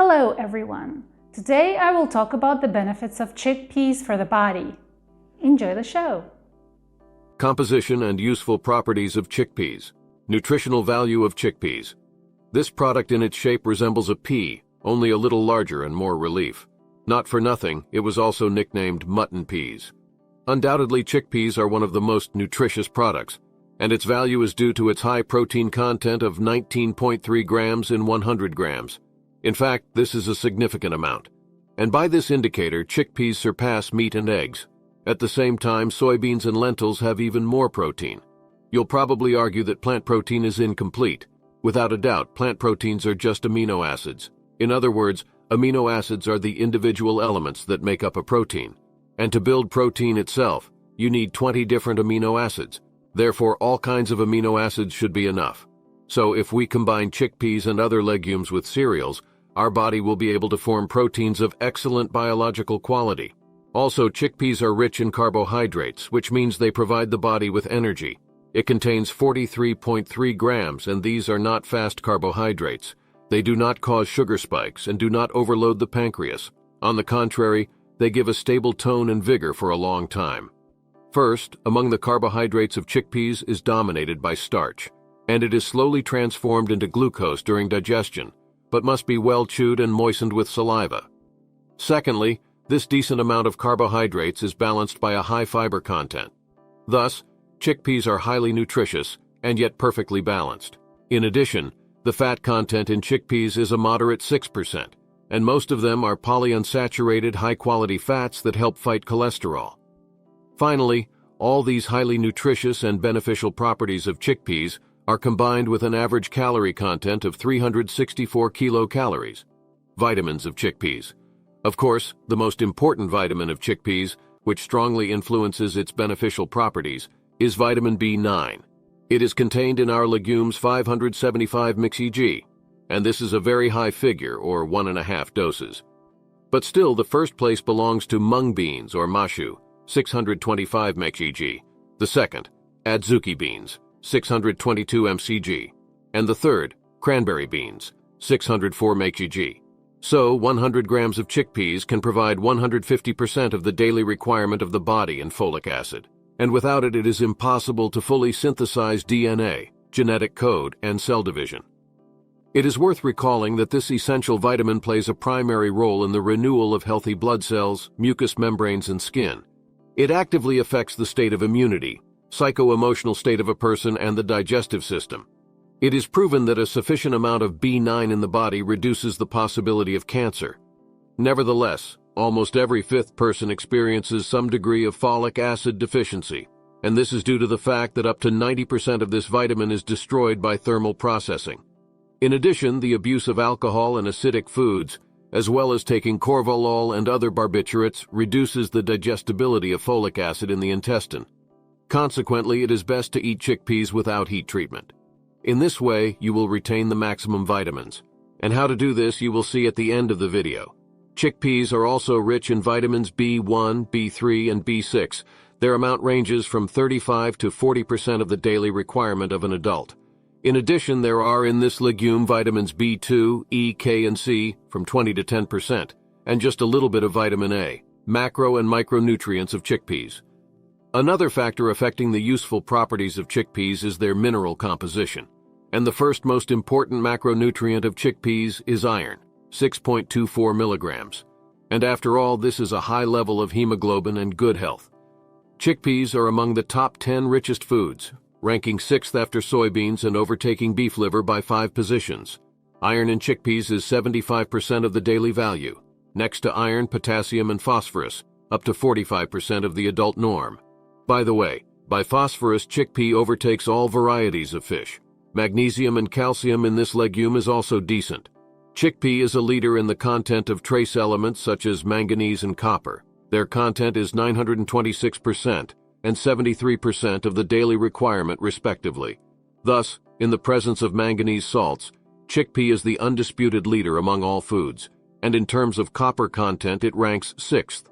Hello everyone! Today I will talk about the benefits of chickpeas for the body. Enjoy the show! Composition and useful properties of chickpeas. Nutritional value of chickpeas. This product in its shape resembles a pea, only a little larger and more relief. Not for nothing, it was also nicknamed mutton peas. Undoubtedly, chickpeas are one of the most nutritious products, and its value is due to its high protein content of 19.3 grams in 100 grams. In fact, this is a significant amount. And by this indicator, chickpeas surpass meat and eggs. At the same time, soybeans and lentils have even more protein. You'll probably argue that plant protein is incomplete. Without a doubt, plant proteins are just amino acids. In other words, amino acids are the individual elements that make up a protein. And to build protein itself, you need 20 different amino acids. Therefore, all kinds of amino acids should be enough. So if we combine chickpeas and other legumes with cereals, our body will be able to form proteins of excellent biological quality. Also, chickpeas are rich in carbohydrates, which means they provide the body with energy. It contains 43.3 grams, and these are not fast carbohydrates. They do not cause sugar spikes and do not overload the pancreas. On the contrary, they give a stable tone and vigor for a long time. First, among the carbohydrates of chickpeas is dominated by starch, and it is slowly transformed into glucose during digestion, but must be well chewed and moistened with saliva. Secondly, this decent amount of carbohydrates is balanced by a high fiber content. Thus, chickpeas are highly nutritious and yet perfectly balanced. In addition, the fat content in chickpeas is a moderate 6%, and most of them are polyunsaturated high-quality fats that help fight cholesterol. Finally, all these highly nutritious and beneficial properties of chickpeas are combined with an average calorie content of 364 kilocalories. Vitamins of chickpeas. Of course, the most important vitamin of chickpeas, which strongly influences its beneficial properties, is vitamin B9. It is contained in our legumes 575 mg, and this is a very high figure, or 1.5 doses. But still, the first place belongs to mung beans, or mashu, 625 mg. The second, adzuki beans, 622 mcg. And the third, cranberry beans, 604 mcg. So, 100 grams of chickpeas can provide 150% of the daily requirement of the body in folic acid. And without it, it is impossible to fully synthesize DNA, genetic code, and cell division. It is worth recalling that this essential vitamin plays a primary role in the renewal of healthy blood cells, mucous membranes, and skin. It actively affects the state of immunity, psycho-emotional state of a person, and the digestive system. It is proven that a sufficient amount of B9 in the body reduces the possibility of cancer. Nevertheless, almost every fifth person experiences some degree of folic acid deficiency, and this is due to the fact that up to 90% of this vitamin is destroyed by thermal processing. In addition, the abuse of alcohol and acidic foods, as well as taking corvalol and other barbiturates, reduces the digestibility of folic acid in the intestine. Consequently, it is best to eat chickpeas without heat treatment. In this way, you will retain the maximum vitamins. And how to do this you will see at the end of the video. Chickpeas are also rich in vitamins B1, B3, and B6. Their amount ranges from 35 to 40% of the daily requirement of an adult. In addition, there are in this legume vitamins B2, E, K, and C from 20 to 10%, and just a little bit of vitamin A, macro and micronutrients of chickpeas. Another factor affecting the useful properties of chickpeas is their mineral composition. And the first most important macronutrient of chickpeas is iron, 6.24 milligrams. And after all, this is a high level of hemoglobin and good health. Chickpeas are among the top 10 richest foods, ranking 6th after soybeans and overtaking beef liver by 5 positions. Iron in chickpeas is 75% of the daily value, next to iron, potassium, and phosphorus, up to 45% of the adult norm. By the way, by phosphorus, chickpea overtakes all varieties of fish. Magnesium and calcium in this legume is also decent. Chickpea is a leader in the content of trace elements such as manganese and copper. Their content is 926% and 73% of the daily requirement respectively. Thus, in the presence of manganese salts, chickpea is the undisputed leader among all foods, and in terms of copper content it ranks 6th.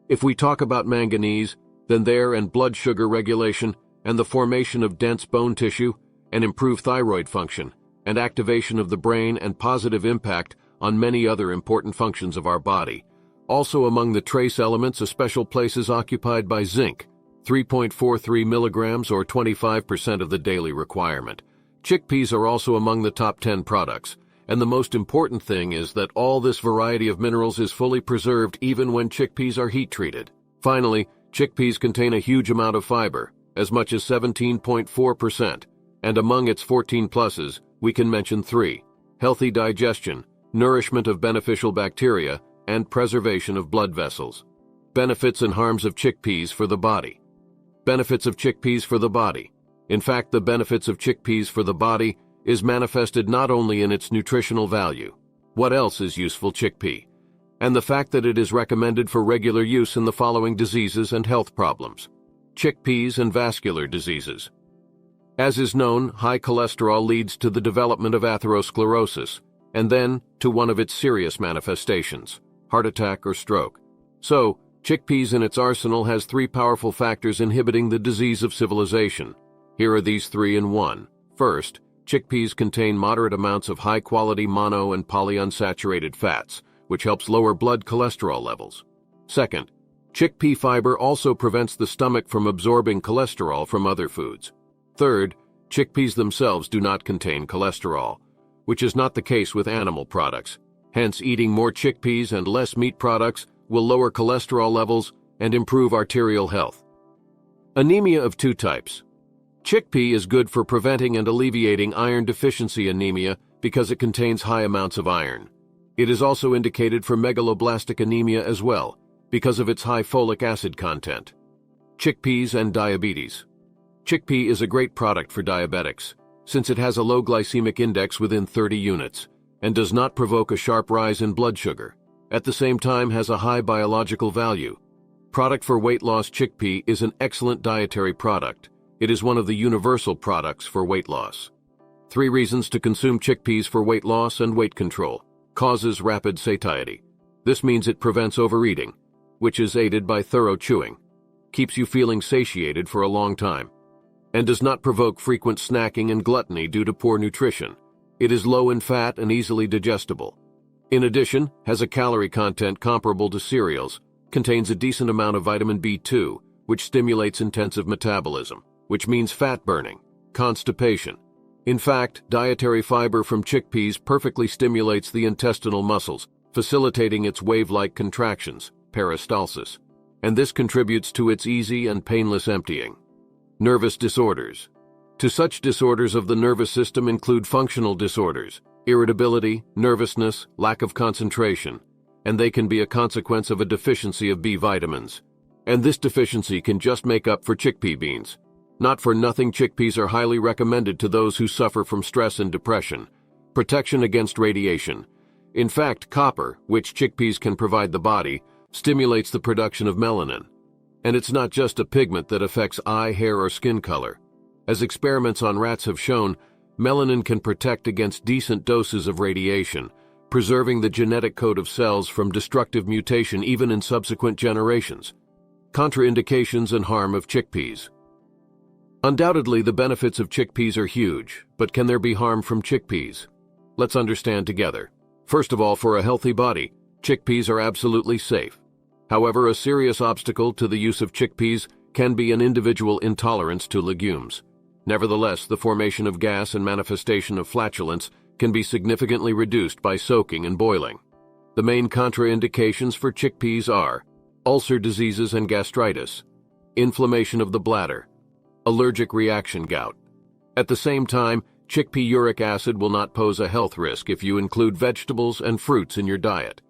If we talk about manganese, then there and blood sugar regulation and the formation of dense bone tissue and improved thyroid function and activation of the brain and positive impact on many other important functions of our body. Also among the trace elements, a special place is occupied by zinc, 3.43 milligrams or 25% of the daily requirement. Chickpeas are also among the top 10 products, and the most important thing is that all this variety of minerals is fully preserved even when chickpeas are heat-treated. Finally, chickpeas contain a huge amount of fiber, as much as 17.4%, and among its 14 pluses, we can mention 3: healthy digestion, nourishment of beneficial bacteria, and preservation of blood vessels. Benefits and harms of chickpeas for the body. Benefits of chickpeas for the body. In fact, the benefits of chickpeas for the body is manifested not only in its nutritional value. What else is useful chickpea? And the fact that it is recommended for regular use in the following diseases and health problems. Chickpeas and vascular diseases. As is known, high cholesterol leads to the development of atherosclerosis, and then to one of its serious manifestations, heart attack or stroke. So, chickpeas in its arsenal has 3 powerful factors inhibiting the disease of civilization. Here are these 3 in 1. First, chickpeas contain moderate amounts of high-quality mono and polyunsaturated fats, which helps lower blood cholesterol levels. Second, chickpea fiber also prevents the stomach from absorbing cholesterol from other foods. Third, chickpeas themselves do not contain cholesterol, which is not the case with animal products. Hence, eating more chickpeas and less meat products will lower cholesterol levels and improve arterial health. Anemia of 2 types. Chickpea is good for preventing and alleviating iron deficiency anemia because it contains high amounts of iron. It is also indicated for megaloblastic anemia as well, because of its high folic acid content. Chickpeas and diabetes. Chickpea is a great product for diabetics, since it has a low glycemic index within 30 units, and does not provoke a sharp rise in blood sugar. At the same time, has a high biological value. Product for weight loss. Chickpea is an excellent dietary product. It is one of the universal products for weight loss. 3 reasons to consume chickpeas for weight loss and weight control. Causes rapid satiety. This means it prevents overeating, which is aided by thorough chewing. Keeps you feeling satiated for a long time. And does not provoke frequent snacking and gluttony due to poor nutrition. It is low in fat and easily digestible. In addition, has a calorie content comparable to cereals, contains a decent amount of vitamin B2, which stimulates intensive metabolism, which means fat burning, constipation. In fact, dietary fiber from chickpeas perfectly stimulates the intestinal muscles, facilitating its wave-like contractions, peristalsis, and this contributes to its easy and painless emptying. Nervous disorders. To such disorders of the nervous system include functional disorders, irritability, nervousness, lack of concentration, and they can be a consequence of a deficiency of B vitamins. And this deficiency can just make up for chickpea beans. Not for nothing, chickpeas are highly recommended to those who suffer from stress and depression. Protection against radiation. In fact, copper, which chickpeas can provide the body, stimulates the production of melanin. And it's not just a pigment that affects eye, hair, or skin color. As experiments on rats have shown, melanin can protect against decent doses of radiation, preserving the genetic code of cells from destructive mutation even in subsequent generations. Contraindications and harm of chickpeas. Undoubtedly, the benefits of chickpeas are huge, but can there be harm from chickpeas? Let's understand together. First of all, for a healthy body, chickpeas are absolutely safe. However, a serious obstacle to the use of chickpeas can be an individual intolerance to legumes. Nevertheless, the formation of gas and manifestation of flatulence can be significantly reduced by soaking and boiling. The main contraindications for chickpeas are ulcer diseases and gastritis, inflammation of the bladder, allergic reaction gout. At the same time, chickpea uric acid will not pose a health risk if you include vegetables and fruits in your diet.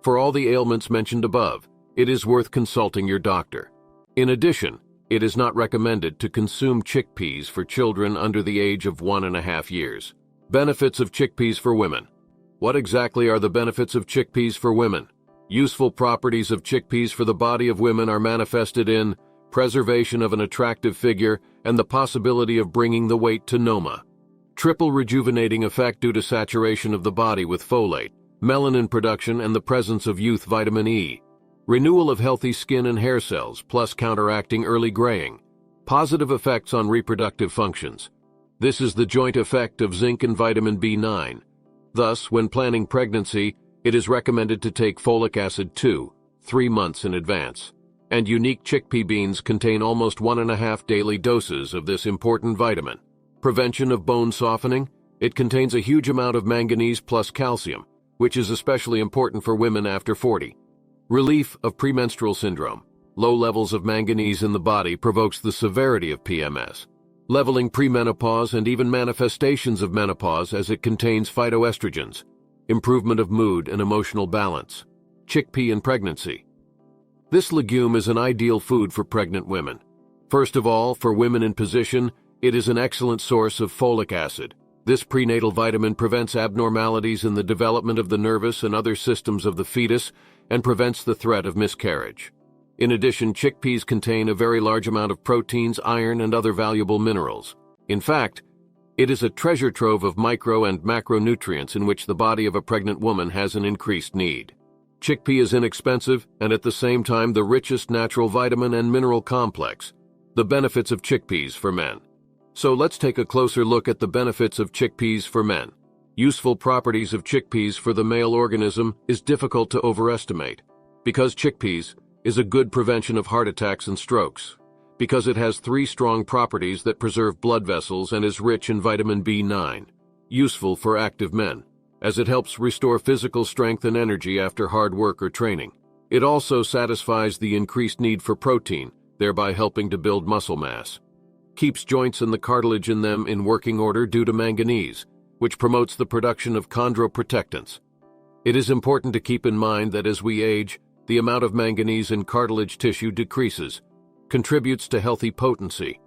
For all the ailments mentioned above, it is worth consulting your doctor. In addition, it is not recommended to consume chickpeas for children under the age of 1.5 years. Benefits of chickpeas for women. What exactly are the benefits of chickpeas for women? Useful properties of chickpeas for the body of women are manifested in preservation of an attractive figure and the possibility of bringing the weight to norma. Triple rejuvenating effect due to saturation of the body with folate, melanin production and the presence of youth vitamin E. Renewal of healthy skin and hair cells, plus counteracting early graying. Positive effects on reproductive functions. This is the joint effect of zinc and vitamin B9. Thus, when planning pregnancy, It is recommended to take folic acid 2-3 months in advance. And unique chickpea beans contain almost 1.5 daily doses of this important vitamin. Prevention of bone softening. It contains a huge amount of manganese plus calcium, which is especially important for women after 40. Relief of premenstrual syndrome. Low levels of manganese in the body provokes the severity of PMS, leveling premenopause and even manifestations of menopause as it contains phytoestrogens. Improvement of mood and emotional balance. Chickpea in pregnancy. This legume is an ideal food for pregnant women. First of all, for women in position, it is an excellent source of folic acid. This prenatal vitamin prevents abnormalities in the development of the nervous and other systems of the fetus and prevents the threat of miscarriage. In addition, chickpeas contain a very large amount of proteins, iron, and other valuable minerals. In fact, it is a treasure trove of micro and macronutrients in which the body of a pregnant woman has an increased need. Chickpea is inexpensive and at the same time the richest natural vitamin and mineral complex. The benefits of chickpeas for men. So let's take a closer look at the benefits of chickpeas for men. Useful properties of chickpeas for the male organism is difficult to overestimate. Because chickpeas is a good prevention of heart attacks and strokes. Because it has 3 strong properties that preserve blood vessels and is rich in vitamin B9. Useful for active men, as it helps restore physical strength and energy after hard work or training. It also satisfies the increased need for protein, thereby helping to build muscle mass. Keeps joints and the cartilage in them in working order due to manganese, which promotes the production of chondroprotectants. It is important to keep in mind that as we age, the amount of manganese in cartilage tissue decreases, contributes to healthy potency.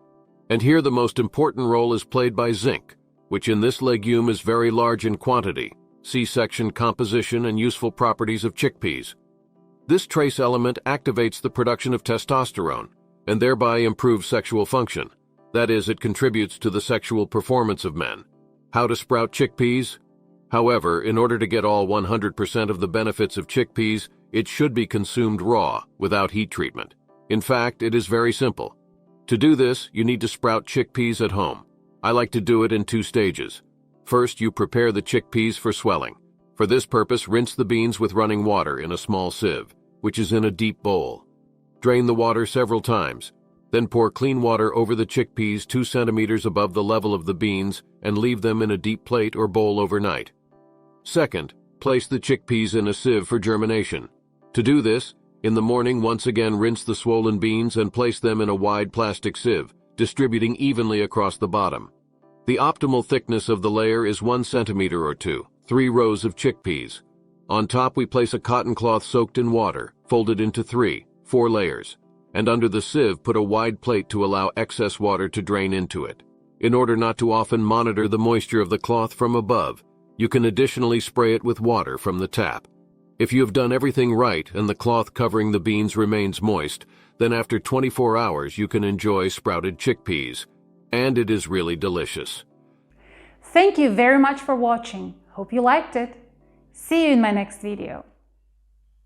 And here the most important role is played by zinc, which in this legume is very large in quantity. See section composition and useful properties of chickpeas. This trace element activates the production of testosterone and thereby improves sexual function. That is, it contributes to the sexual performance of men. How to sprout chickpeas? However, in order to get all 100% of the benefits of chickpeas, it should be consumed raw, without heat treatment. In fact, it is very simple. To do this, you need to sprout chickpeas at home. I like to do it in 2 stages. First, you prepare the chickpeas for swelling. For this purpose, rinse the beans with running water in a small sieve, which is in a deep bowl. Drain the water several times. Then pour clean water over the chickpeas 2 centimeters above the level of the beans and leave them in a deep plate or bowl overnight. Second, place the chickpeas in a sieve for germination. To do this, in the morning once again rinse the swollen beans and place them in a wide plastic sieve, distributing evenly across the bottom. The optimal thickness of the layer is 1 centimeter or 2, 3 rows of chickpeas. On top we place a cotton cloth soaked in water, folded into 3-4 layers, and under the sieve put a wide plate to allow excess water to drain into it. In order not to often monitor the moisture of the cloth from above, you can additionally spray it with water from the tap. If you have done everything right and the cloth covering the beans remains moist, then after 24 hours you can enjoy sprouted chickpeas. And it is really delicious. Thank you very much for watching. Hope you liked it. See you in my next video.